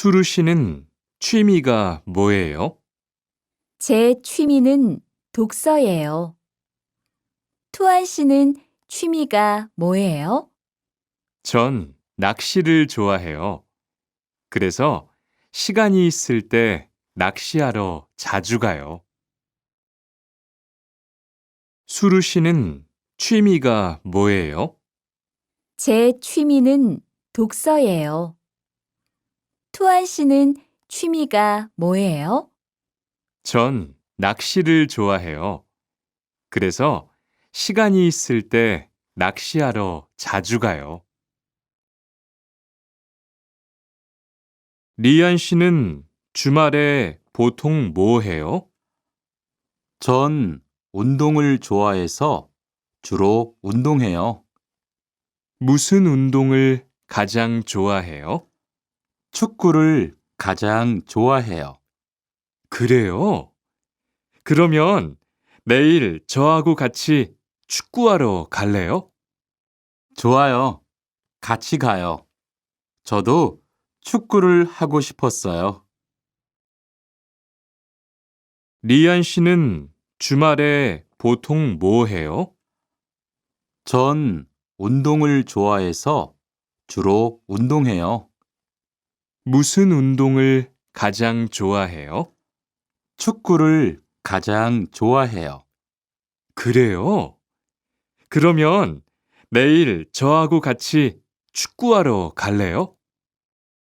수루 씨는 취미가 뭐예요? 제 취미는 독서예요. 투안 씨는 취미가 뭐예요? 전 낚시를 좋아해요. 그래서 시간이 있을 때 낚시하러 자주 가요. 수루 씨는 취미가 뭐예요? 제 취미는 독서예요. 투안 씨는 취미가 뭐예요? 전 낚시를 좋아해요. 그래서 시간이 있을 때 낚시하러 자주 가요. 리안 씨는 주말에 보통 뭐 해요? 전 운동을 좋아해서 주로 운동해요. 무슨 운동을 가장 좋아해요? 축구를 가장 좋아해요. 그래요? 그러면 내일 저하고 같이 축구하러 갈래요? 좋아요. 같이 가요. 저도 축구를 하고 싶었어요. 리안 씨는 주말에 보통 뭐 해요? 전 운동을 좋아해서 주로 운동해요. 무슨 운동을 가장 좋아해요? 축구를 가장 좋아해요. 그래요? 그러면 내일 저하고 같이 축구하러 갈래요?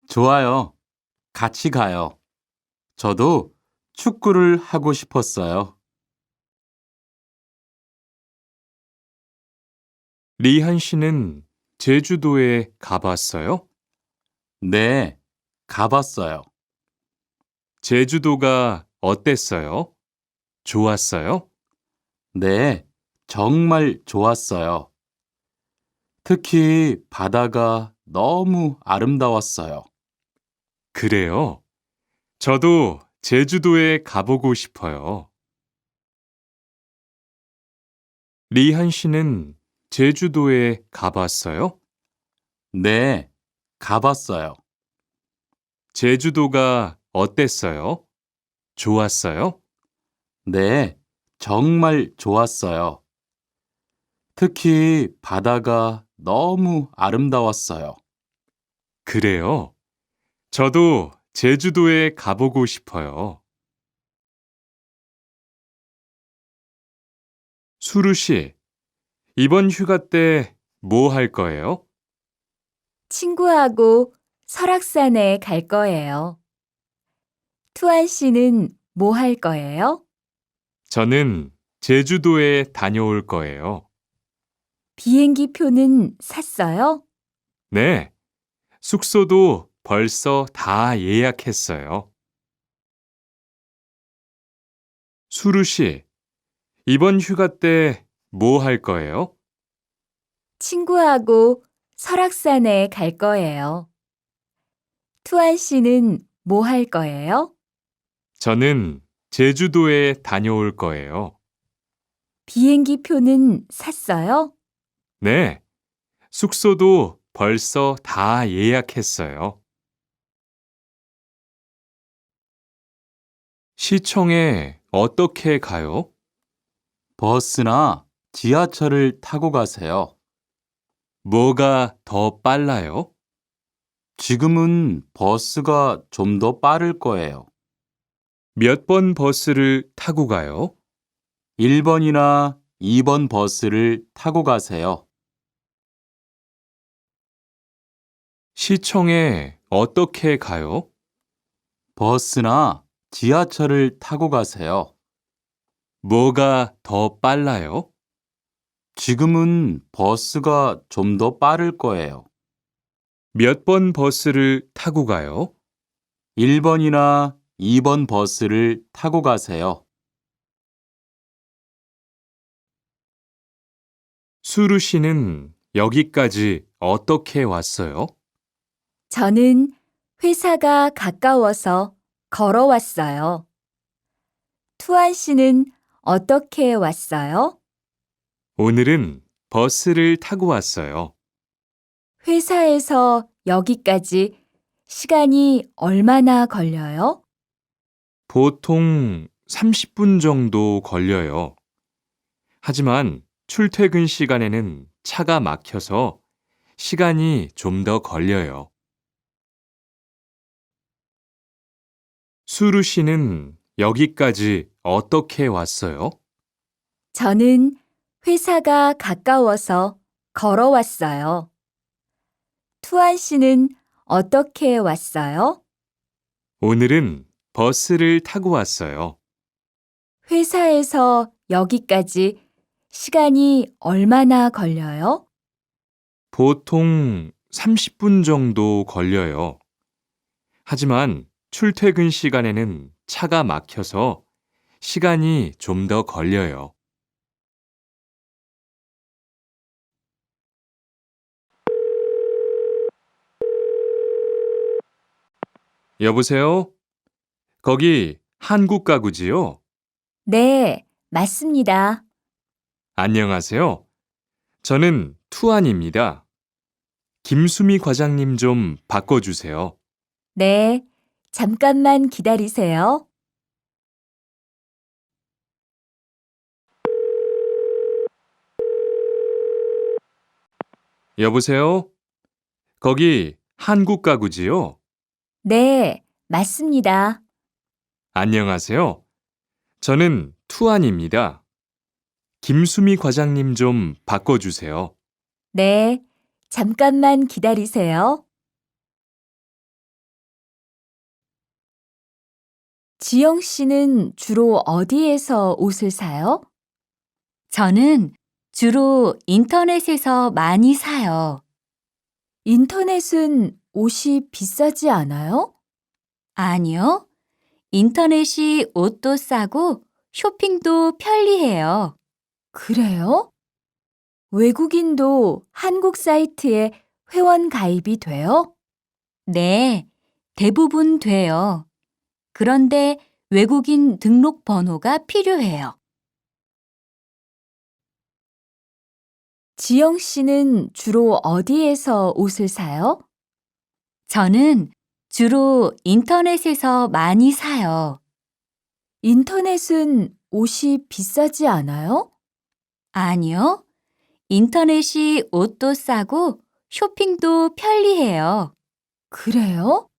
좋아요. 같이 가요. 저도 축구를 하고 싶었어요. 리한 씨는 제주도에 가봤어요? 네, 가봤어요. 제주도가 어땠어요? 좋았어요? 네, 정말 좋았어요. 특히 바다가 너무 아름다웠어요. 그래요? 저도 제주도에 가보고 싶어요. 리한 씨는 제주도에 가봤어요? 네, 가봤어요. 제주도가 어땠어요? 좋았어요? 네, 정말 좋았어요. 특히 바다가 너무 아름다웠어요. 그래요? 저도 제주도에 가보고 싶어요. 수루 씨, 이번 휴가 때 뭐 할 거예요? 친구하고 설악산에 갈 거예요. 투안 씨는 뭐 할 거예요? 저는 제주도에 다녀올 거예요. 비행기 표는 샀어요? 네, 숙소도 벌써 다 예약했어요. 수루 씨, 이번 휴가 때 뭐 할 거예요? 친구하고 설악산에 갈 거예요. 투안 씨는 뭐 할 거예요? 저는 제주도에 다녀올 거예요. 비행기 표는 샀어요? 네, 숙소도 벌써 다 예약했어요. 시청에 어떻게 가요? 버스나 지하철을 타고 가세요. 뭐가 더 빨라요? 지금은 버스가 좀 더 빠를 거예요. 몇 번 버스를 타고 가요? 1번이나 2번 버스를 타고 가세요. 시청에 어떻게 가요? 버스나 지하철을 타고 가세요. 뭐가 더 빨라요? 지금은 버스가 좀 더 빠를 거예요. 몇 번 버스를 타고 가요? 1번이나 2번 버스를 타고 가세요. 수루 씨는 여기까지 어떻게 왔어요? 저는 회사가 가까워서 걸어왔어요. 투안 씨는 어떻게 왔어요? 오늘은 버스를 타고 왔어요. 회사에서 여기까지 시간이 얼마나 걸려요? 보통 30분 정도 걸려요. 하지만 출퇴근 시간에는 차가 막혀서 시간이 좀 더 걸려요. 수루 씨는 여기까지 어떻게 왔어요? 저는 회사가 가까워서 걸어왔어요. 투안 씨는 어떻게 왔어요? 오늘은 버스를 타고 왔어요. 회사에서 여기까지 시간이 얼마나 걸려요? 보통 30분 정도 걸려요. 하지만 출퇴근 시간에는 차가 막혀서 시간이 좀 더 걸려요. 여보세요? 거기 한국 가구지요? 네, 맞습니다. 안녕하세요. 저는 투안입니다. 김수미 과장님 좀 바꿔주세요. 네, 잠깐만 기다리세요. 여보세요? 거기 한국 가구지요? 네, 맞습니다. 안녕하세요. 저는 투안입니다. 김수미 과장님 좀 바꿔주세요. 네, 잠깐만 기다리세요. 지영 씨는 주로 어디에서 옷을 사요? 저는 주로 인터넷에서 많이 사요. 인터넷은 옷이 비싸지 않아요? 아니요. 인터넷이 옷도 싸고 쇼핑도 편리해요. 그래요? 외국인도 한국 사이트에 회원 가입이 돼요? 네, 대부분 돼요. 그런데 외국인 등록 번호가 필요해요. 지영 씨는 주로 어디에서 옷을 사요? 저는 주로 인터넷에서 많이 사요. 인터넷은 옷이 비싸지 않아요? 아니요. 인터넷이 옷도 싸고 쇼핑도 편리해요. 그래요?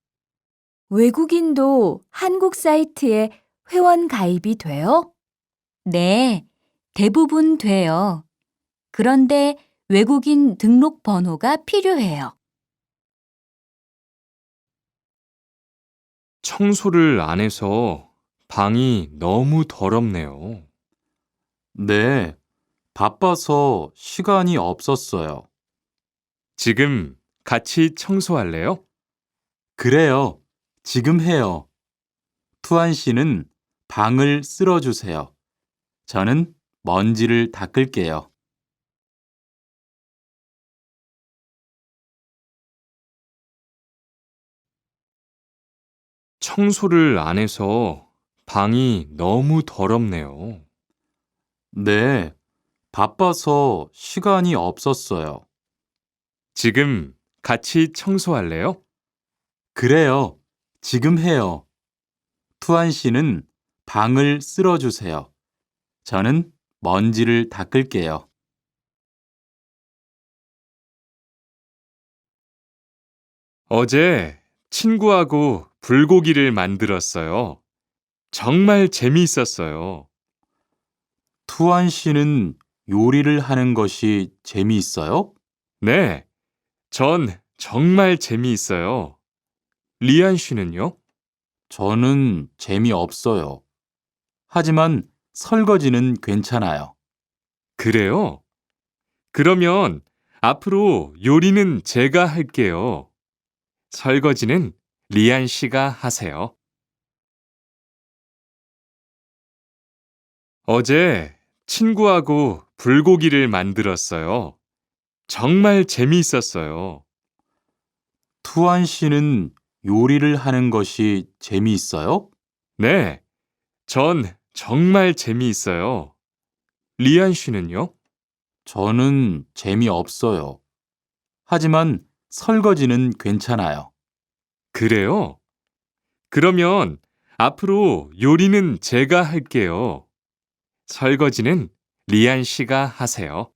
외국인도 한국 사이트에 회원 가입이 돼요? 네, 대부분 돼요. 그런데 외국인 등록 번호가 필요해요. 청소를 안 해서 방이 너무 더럽네요. 네, 바빠서 시간이 없었어요. 지금 같이 청소할래요? 그래요. 지금 해요. 투안 씨는 방을 쓸어주세요. 저는 먼지를 닦을게요. 청소를 안 해서 방이 너무 더럽네요. 네, 바빠서 시간이 없었어요. 지금 같이 청소할래요? 그래요. 지금 해요. 투안 씨는 방을 쓸어주세요. 저는 먼지를 닦을게요. 어제 친구하고 불고기를 만들었어요. 정말 재미있었어요. 투안 씨는 요리를 하는 것이 재미있어요? 네, 전 정말 재미있어요. 리안 씨는요? 저는 재미없어요. 하지만 설거지는 괜찮아요. 그래요? 그러면 앞으로 요리는 제가 할게요. 설거지는 리안 씨가 하세요. 어제 친구하고 불고기를 만들었어요. 정말 재미있었어요. 투안 씨는 요리를 하는 것이 재미있어요? 네, 전 정말 재미있어요. 리안 씨는요? 저는 재미없어요. 하지만 설거지는 괜찮아요. 그래요? 그러면 앞으로 요리는 제가 할게요. 설거지는 리안 씨가 하세요.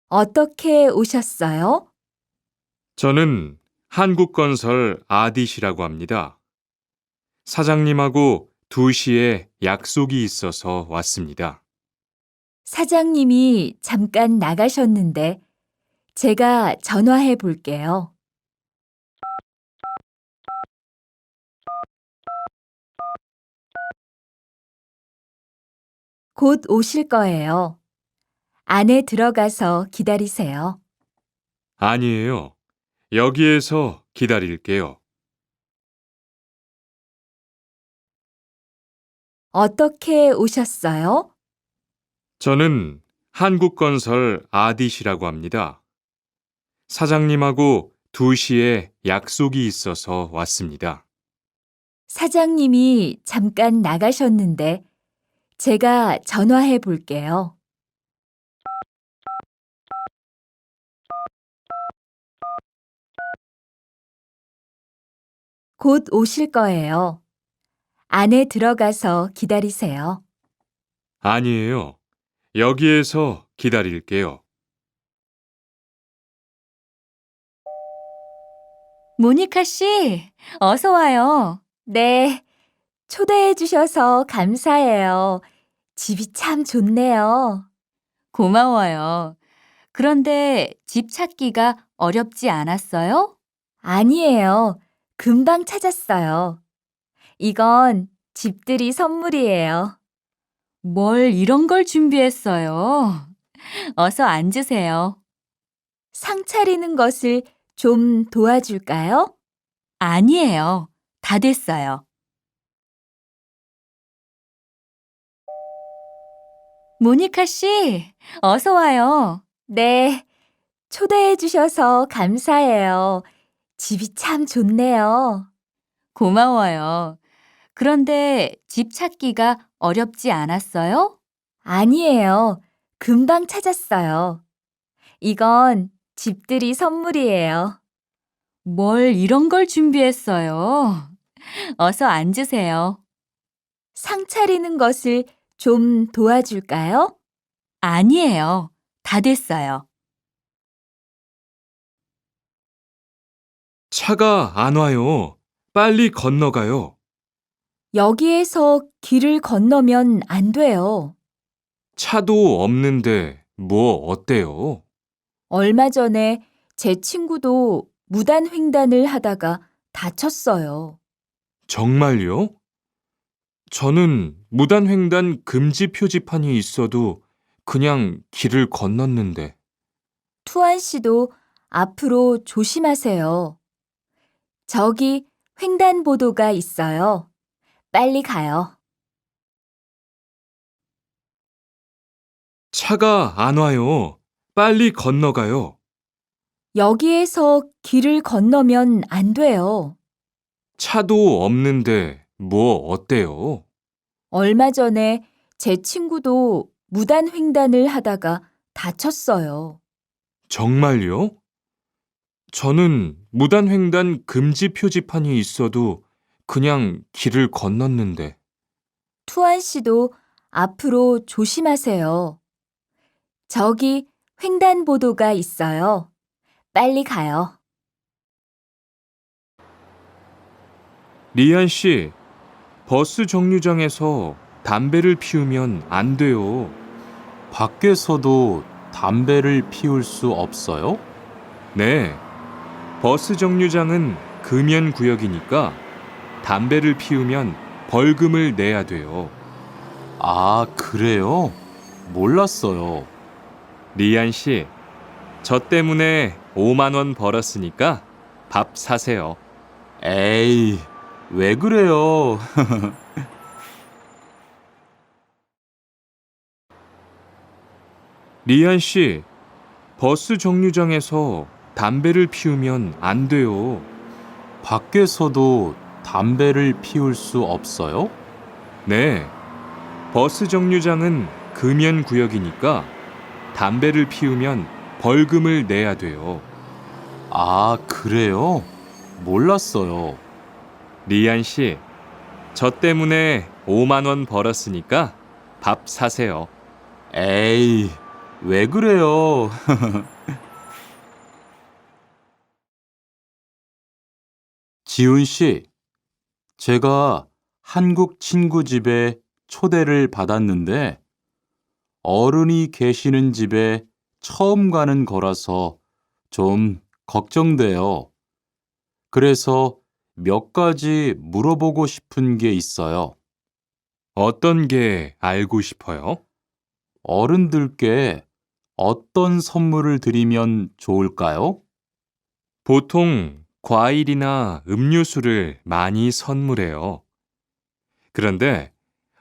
어떻게 오셨어요? 저는 한국건설 아디시라고 합니다. 사장님하고 2시에 약속이 있어서 왔습니다. 사장님이 잠깐 나가셨는데 제가 전화해 볼게요. 곧 오실 거예요. 안에 들어가서 기다리세요. 아니에요. 여기에서 기다릴게요. 어떻게 오셨어요? 저는 한국건설 아디시라고 합니다. 사장님하고 2시에 약속이 있어서 왔습니다. 사장님이 잠깐 나가셨는데 제가 전화해 볼게요. 곧 오실 거예요. 안에 들어가서 기다리세요. 아니에요. 여기에서 기다릴게요. 모니카 씨, 어서 와요. 네, 초대해 주셔서 감사해요. 집이 참 좋네요. 고마워요. 그런데 집 찾기가 어렵지 않았어요? 아니에요. 금방 찾았어요. 이건 집들이 선물이에요. 뭘 이런 걸 준비했어요? 어서 앉으세요. 상 차리는 것을 좀 도와줄까요? 아니에요. 다 됐어요. 모니카 씨, 어서 와요. 네, 초대해 주셔서 감사해요. 집이 참 좋네요. 고마워요. 그런데 집 찾기가 어렵지 않았어요? 아니에요. 금방 찾았어요. 이건 집들이 선물이에요. 뭘 이런 걸 준비했어요? 어서 앉으세요. 상 차리는 것을 좀 도와줄까요? 아니에요. 다 됐어요. 차가 안 와요. 빨리 건너가요. 여기에서 길을 건너면 안 돼요. 차도 없는데 뭐 어때요? 얼마 전에 제 친구도 무단횡단을 하다가 다쳤어요. 정말요? 저는 무단횡단 금지 표지판이 있어도 그냥 길을 건넜는데. 투안 씨도 앞으로 조심하세요. 저기 횡단보도가 있어요. 빨리 가요. 차가 안 와요. 빨리 건너가요. 여기에서 길을 건너면 안 돼요. 차도 없는데 뭐 어때요? 얼마 전에 제 친구도 무단횡단을 하다가 다쳤어요. 정말요? 저는 무단횡단 금지 표지판이 있어도 그냥 길을 건넜는데. 투안 씨도 앞으로 조심하세요. 저기 횡단보도가 있어요. 빨리 가요. 리안 씨, 버스 정류장에서 담배를 피우면 안 돼요. 밖에서도 담배를 피울 수 없어요? 네. 버스 정류장은 금연 구역이니까 담배를 피우면 벌금을 내야 돼요. 아, 그래요? 몰랐어요. 리안 씨, 저 때문에 5만 원 벌었으니까 밥 사세요. 에이, 왜 그래요? 리안 씨, 버스 정류장에서 담배를 피우면 안 돼요. 밖에서도 담배를 피울 수 없어요? 네. 버스 정류장은 금연 구역이니까 담배를 피우면 벌금을 내야 돼요. 아, 그래요? 몰랐어요. 리안 씨, 저 때문에 5만 원 벌었으니까 밥 사세요. 에이, 왜 그래요? 지훈 씨, 제가 한국 친구 집에 초대를 받았는데 어른이 계시는 집에 처음 가는 거라서 좀 걱정돼요. 그래서 몇 가지 물어보고 싶은 게 있어요. 어떤 게 알고 싶어요? 어른들께 어떤 선물을 드리면 좋을까요? 보통 과일이나 음료수를 많이 선물해요. 그런데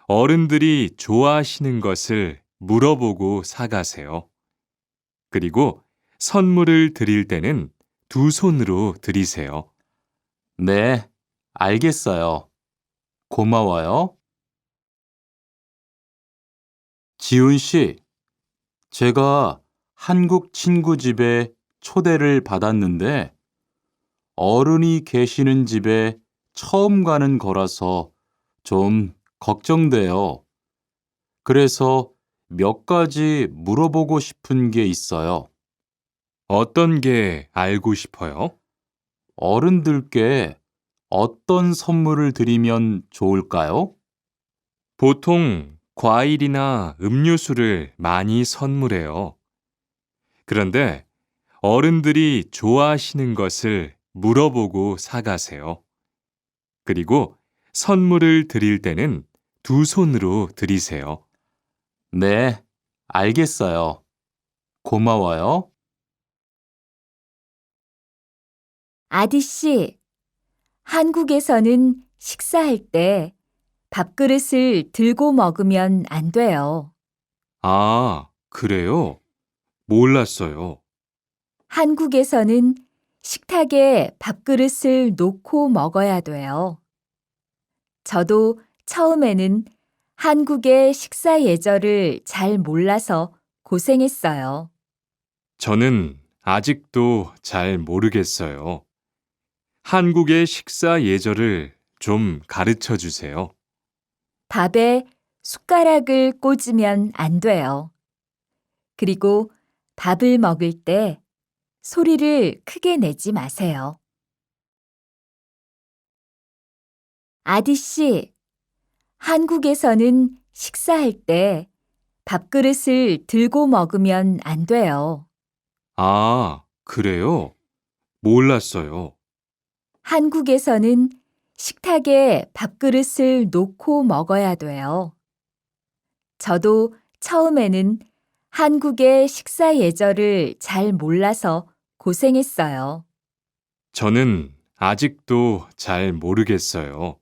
어른들이 좋아하시는 것을 물어보고 사가세요. 그리고 선물을 드릴 때는 두 손으로 드리세요. 네, 알겠어요. 고마워요. 지훈 씨, 제가 한국 친구 집에 초대를 받았는데 어른이 계시는 집에 처음 가는 거라서 좀 걱정돼요. 그래서 몇 가지 물어보고 싶은 게 있어요. 어떤 게 알고 싶어요? 어른들께 어떤 선물을 드리면 좋을까요? 보통 과일이나 음료수를 많이 선물해요. 그런데 어른들이 좋아하시는 것을 물어보고 사가세요. 그리고 선물을 드릴 때는 두 손으로 드리세요. 네, 알겠어요. 고마워요. 아디 씨, 한국에서는 식사할 때 밥그릇을 들고 먹으면 안 돼요. 아, 그래요? 몰랐어요. 한국에서는 식탁에 밥그릇을 놓고 먹어야 돼요. 저도 처음에는 한국의 식사 예절을 잘 몰라서 고생했어요. 저는 아직도 잘 모르겠어요. 한국의 식사 예절을 좀 가르쳐 주세요. 밥에 숟가락을 꽂으면 안 돼요. 그리고 밥을 먹을 때 소리를 크게 내지 마세요. 아디 씨, 한국에서는 식사할 때 밥그릇을 들고 먹으면 안 돼요. 아, 그래요? 몰랐어요. 한국에서는 식탁에 밥그릇을 놓고 먹어야 돼요. 저도 처음에는 한국의 식사 예절을 잘 몰라서 고생했어요. 저는 아직도 잘 모르겠어요.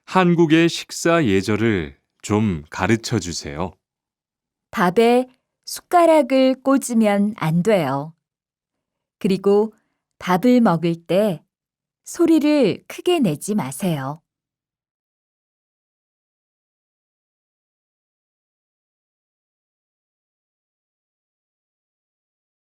한국의 식사 예절을 좀 가르쳐 주세요. 밥에 숟가락을 꽂으면 안 돼요. 그리고 밥을 먹을 때 소리를 크게 내지 마세요.